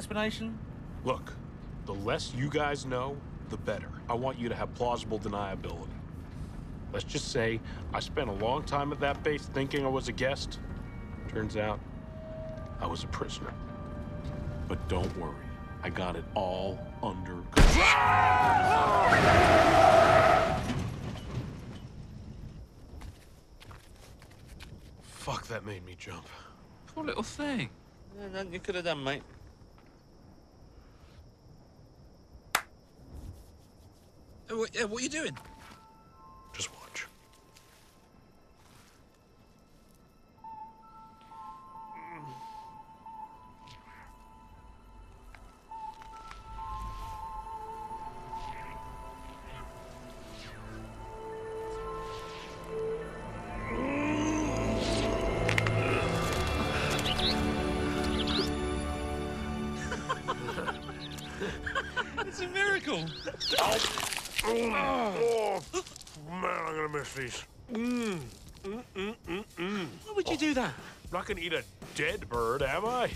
explanation? Look, the less you guys know, the better. I want you to have plausible deniability. Let's just say I spent a long time at that base thinking I was a guest. Turns out, I was a prisoner. But don't worry, I got it all under control. Fuck, that made me jump. Poor little thing. Yeah, nothing you could have done, mate. What are you doing? Just watch. It's a miracle. Oh, man, I'm gonna miss these. Why would you do that? I'm not gonna eat a dead bird, am I?